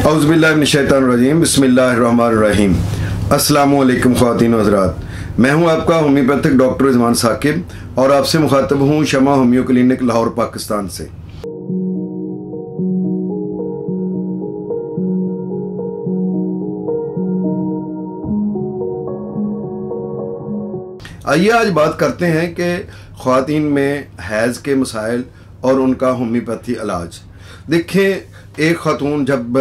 औज़ुबिल्लाहिमिनश्शैतानिर्रजीम बिस्मिल्लाहिर्रहमानिर्रहीम। अस्सलामुअलैकुम ख़वातीन व हज़रात, मैं हूं आपका होम्योपैथिक डॉक्टर रिजवान साकिब और आपसे मुखातब हूं शमा होम्यो क्लिनिक लाहौर पाकिस्तान से। आइए आज बात करते हैं कि ख़वातीन में हैज़ के मसाइल और उनका होम्योपैथी इलाज। देखिए, एक ख़ातून जब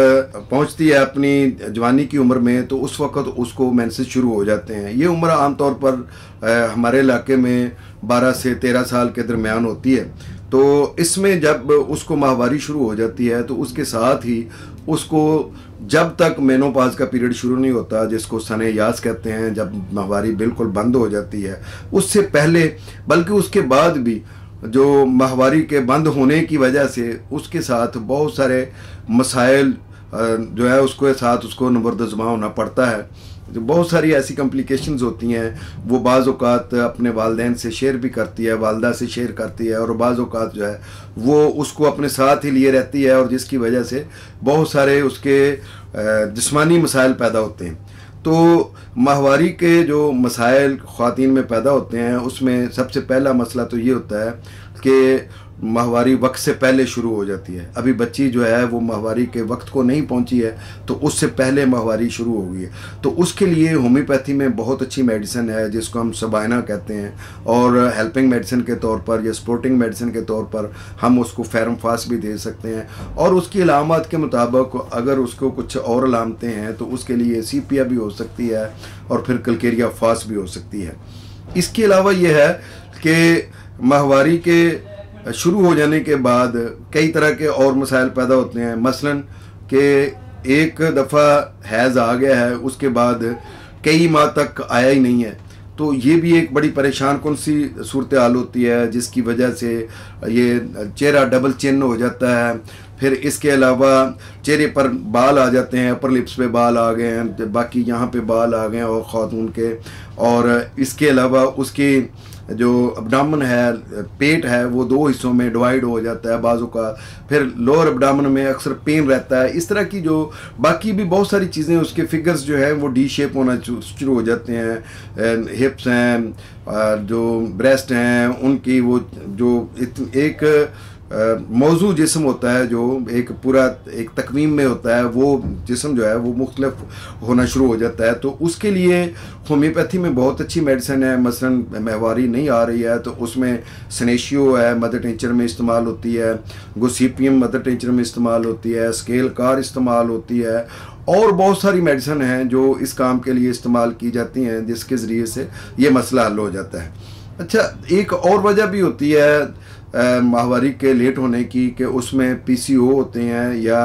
पहुंचती है अपनी जवानी की उम्र में तो उस वक़्त उसको मेंसेस शुरू हो जाते हैं। ये उम्र आमतौर पर हमारे इलाके में 12 से 13 साल के दरमियान होती है। तो इसमें जब उसको माहवारी शुरू हो जाती है तो उसके साथ ही उसको जब तक मेनोपॉज का पीरियड शुरू नहीं होता, जिसको सने यास कहते हैं, जब माहवारी बिल्कुल बंद हो जाती है, उससे पहले बल्कि उसके बाद भी जो माहवारी के बंद होने की वजह से उसके साथ बहुत सारे मसाइल जो है उसके साथ उसको नंबरदज़मा होना पड़ता है। जो बहुत सारी ऐसी कॉम्प्लिकेशंस होती हैं वो बाज़ औक़ात अपने वालिदैन से शेयर भी करती है, वालदा से शेयर करती है, और बाज़ औक़ात जो है वो उसको अपने साथ ही लिए रहती है, और जिसकी वजह से बहुत सारे उसके जिस्मानी मसाइल पैदा होते हैं। तो माहवारी के जो मसाइल ख़वातीन में पैदा होते हैं उसमें सबसे पहला मसला तो ये होता है कि माहवारी वक्त से पहले शुरू हो जाती है। अभी बच्ची जो है वो माहवारी के वक्त को नहीं पहुंची है तो उससे पहले माहवारी शुरू हो गई है। तो उसके लिए होम्योपैथी में बहुत अच्छी मेडिसिन है जिसको हम सबाइना कहते हैं, और हेल्पिंग मेडिसिन के तौर पर या सपोर्टिंग मेडिसिन के तौर पर हम उसको फेरमफास भी दे सकते हैं। और उसकी अलामत के मुताबिक अगर उसको कुछ और अलामतें हैं तो उसके लिए सीपिया भी हो सकती है और फिर कलकेरिया फास भी हो सकती है। इसके अलावा यह है कि माहवारी के शुरू हो जाने के बाद कई तरह के और मसाइल पैदा होते हैं। मसलन कि एक दफ़ा हैज़ आ गया है, उसके बाद कई माह तक आया ही नहीं है, तो ये भी एक बड़ी परेशान कौन सी सूरत हाल होती है, जिसकी वजह से ये चेहरा डबल चिन हो जाता है। फिर इसके अलावा चेहरे पर बाल आ जाते हैं, अपर लिप्स पे बाल आ गए हैं, बाकी यहाँ पे बाल आ गए हैं और ख़ातून के। और इसके अलावा उसकी जो अब्डामन है, पेट है, वो दो हिस्सों में डिवाइड हो जाता है बाजू का। फिर लोअर अब्डामन में अक्सर पेन रहता है। इस तरह की जो बाकी भी बहुत सारी चीज़ें, उसके फिगर्स जो है वो डी शेप होना शुरू हो जाते हैं। हिप्स हैं, जो ब्रेस्ट हैं, उनकी वो जो एक मौजू जिस्म होता है, जो एक पूरा एक तकवीम में होता है, वो जिस्म जो है वो मुख्तलिफ होना शुरू हो जाता है। तो उसके लिए होम्योपैथी में बहुत अच्छी मेडिसिन है। मसलन माहवारी नहीं आ रही है तो उसमें सनेशियो है, मदर टिंचर में इस्तेमाल होती है, गोसिपियम मदर टिंचर में इस्तेमाल होती है, स्केल कार इस्तेमाल होती है, और बहुत सारी मेडिसिन हैं जो इस काम के लिए इस्तेमाल की जाती हैं, जिसके ज़रिए से ये मसला हल हो जाता है। अच्छा, एक और वजह भी होती है माहवारी के लेट होने की, कि उसमें पीसीओ होते हैं या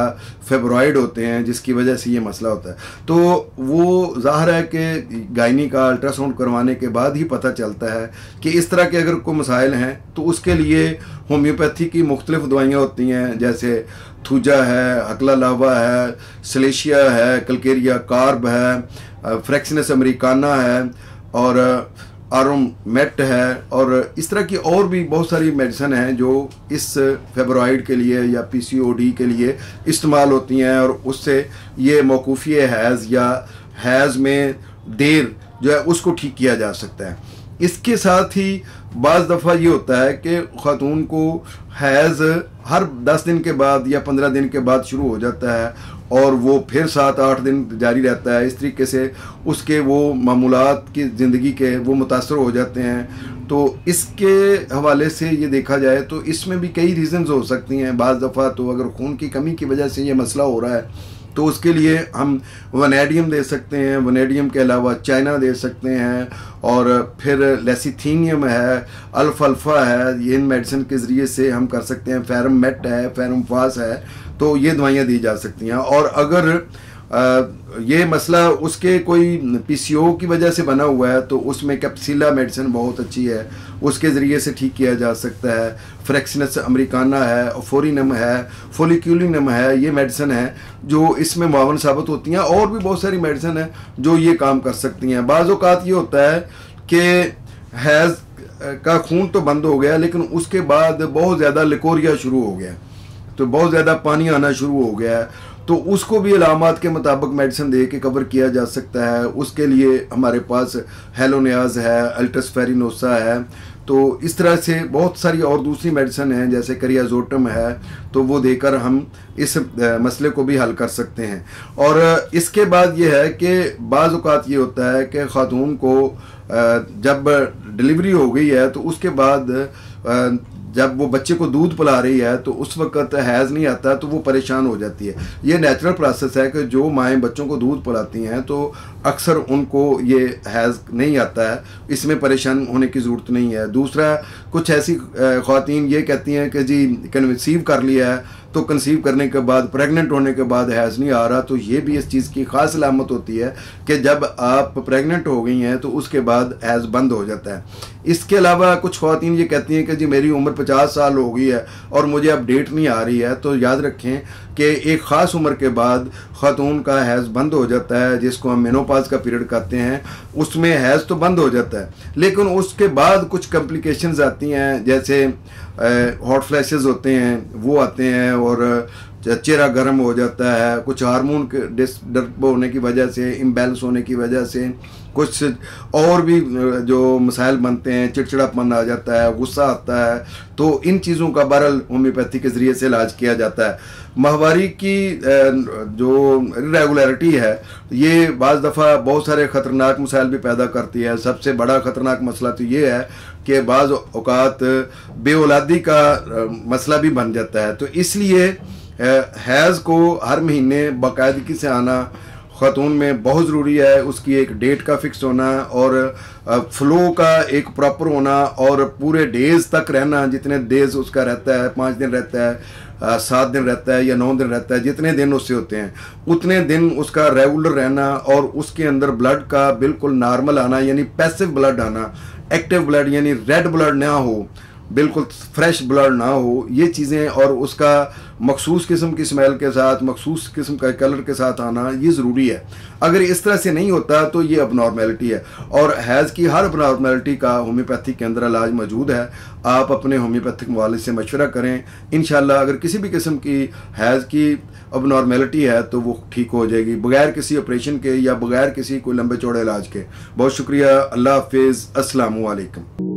फेब्रॉइड होते हैं, जिसकी वजह से ये मसला होता है। तो वो ज़ाहिर है कि गायनी का अल्ट्रासाउंड करवाने के बाद ही पता चलता है कि इस तरह के अगर कोई मसाइल हैं तो उसके लिए होम्योपैथी की मुख्तलिफ दवाइयाँ होती हैं, जैसे थूजा है, हकला लावा है, सलेशिया है, कलकेरिया कार्ब है, फ्रैक्सिनस अमेरिकाना है, और आरोमेट है, और इस तरह की और भी बहुत सारी मेडिसिन हैं जो इस फेब्रॉइड के लिए या पीसीओडी के लिए इस्तेमाल होती हैं, और उससे ये मौकूफ़ी हैज़ या हैज़ में देर जो है उसको ठीक किया जा सकता है। इसके साथ ही बाज़ दफ़ा ये होता है कि ख़ातून को हैज़ हर 10 दिन के बाद या 15 दिन के बाद शुरू हो जाता है और वो फिर 7-8 दिन जारी रहता है। इस तरीके से उसके वो मामूलात की ज़िंदगी के वो मुतासर हो जाते हैं। तो इसके हवाले से ये देखा जाए तो इसमें भी कई रीज़न्स हो सकती हैं। बाज़ दफ़ा तो अगर खून की कमी की वजह से ये मसला हो रहा है तो उसके लिए हम वनेडियम दे सकते हैं, वनेडियम के अलावा चाइना दे सकते हैं, और फिर लेसिथीनियम है, अल्फा है, ये इन मेडिसिन के ज़रिए से हम कर सकते हैं। फेरमेट है, फेरमफास है, तो ये दवाइयाँ दी जा सकती हैं। और अगर ये मसला उसके कोई पीसीओ की वजह से बना हुआ है तो उसमें कैप्सिला मेडिसिन बहुत अच्छी है, उसके ज़रिए से ठीक किया जा सकता है। फ्रैक्सिनस अमेरिकाना है, फोरिनम है, फोलिक्यूलिनम है, ये मेडिसिन है जो इसमें मुआवन साबित होती हैं। और भी बहुत सारी मेडिसिन है जो ये काम कर सकती हैं। बाज़ औक़ात ये होता है कि हैज़ का खून तो बंद हो गया लेकिन उसके बाद बहुत ज़्यादा लिकोरिया शुरू हो गया, तो बहुत ज़्यादा पानी आना शुरू हो गया है, तो उसको भी अलामात के मुताबिक मेडिसिन दे के कवर किया जा सकता है। उसके लिए हमारे पास हेलोनियाज है, अल्ट्रास्फेरिनोसा है। तो इस तरह से बहुत सारी और दूसरी मेडिसिन हैं, जैसे करियाजोटम है, तो वो देकर हम इस मसले को भी हल कर सकते हैं। और इसके बाद ये है कि बाज़ औक़ात ये होता है कि ख़ातून को जब डिलीवरी हो गई है तो उसके बाद जब वो बच्चे को दूध पिला रही है तो उस वक्त हैज़ नहीं आता, तो वो परेशान हो जाती है। ये नेचुरल प्रोसेस है कि जो माएँ बच्चों को दूध पिलाती हैं तो अक्सर उनको ये हैज़ नहीं आता है, इसमें परेशान होने की ज़रूरत नहीं है। दूसरा, कुछ ऐसी ख़वातीन ये कहती हैं कि जी कंसीव कर लिया है, तो कंसीव करने के बाद, प्रेग्नेंट होने के बाद हैज़ नहीं आ रहा, तो ये भी इस चीज़ की ख़ास अलामत होती है कि जब आप प्रेग्नेंट हो गई हैं तो उसके बाद हैज़ बंद हो जाता है। इसके अलावा कुछ ख़वातीन ये कहती हैं कि जी मेरी उम्र 50 साल हो गई है और मुझे अब डेट नहीं आ रही है। तो याद रखें कि एक ख़ास उम्र के बाद ख़ातून का हैज़ बंद हो जाता है, जिसको हम मेनोपॉज का पीरियड कहते हैं। उसमें हैज़ तो बंद हो जाता है, लेकिन उसके बाद कुछ कॉम्प्लिकेशंस आती हैं, जैसे हॉट फ्लैशेस होते हैं, वो आते हैं, और चेहरा गर्म हो जाता है, कुछ हार्मोन के डिस्टर्ब होने की वजह से, इम्बैलेंस होने की वजह से, कुछ और भी जो मसाइल बनते हैं, चिड़चिड़ापन आ जाता है, गुस्सा आता है। तो इन चीज़ों का बहरहाल होम्योपैथी के ज़रिए से इलाज किया जाता है। माहवारी की जो इरेगुलरिटी है, ये बाज़ दफ़ा बहुत सारे ख़तरनाक मसाइल भी पैदा करती है। सबसे बड़ा ख़तरनाक मसला तो ये है कि बाज़ औक़ात बेऔलादी का मसला भी बन जाता है। तो इसलिए हैज़ को हर महीने बाकायदगी से आना ख़ातून में बहुत ज़रूरी है। उसकी एक डेट का फिक्स होना और फ़्लो का एक प्रॉपर होना और पूरे डेज़ तक रहना, जितने डेज़ उसका रहता है, 5 दिन रहता है, 7 दिन रहता है या 9 दिन रहता है, जितने दिन उससे होते हैं उतने दिन उसका रेगुलर रहना और उसके अंदर ब्लड का बिल्कुल नॉर्मल आना, यानी पैसिव ब्लड आना, एक्टिव ब्लड यानी रेड ब्लड ना हो, बिल्कुल फ्रेश ब्लड ना हो, ये चीज़ें, और उसका मखसूस किस्म की स्मेल के साथ, मखसूस किस्म का कलर के साथ आना, ये ज़रूरी है। अगर इस तरह से नहीं होता तो ये अबनॉर्मेलिटी है। और हैज़ की हर अबनॉर्मेलिटी का होम्योपैथी के अंदर इलाज मौजूद है। आप अपने होम्योपैथिक मुआलिज से मशवरा करें। इंशाल्लाह अगर किसी भी किस्म की हैज़ की अबनॉर्मेलिटी है तो वो ठीक हो जाएगी, बगैर किसी ऑपरेशन के या बगैर किसी कोई लंबे चौड़े इलाज के। बहुत शुक्रिया। अल्लाह हाफिज़। अस्सलामु अलैकुम।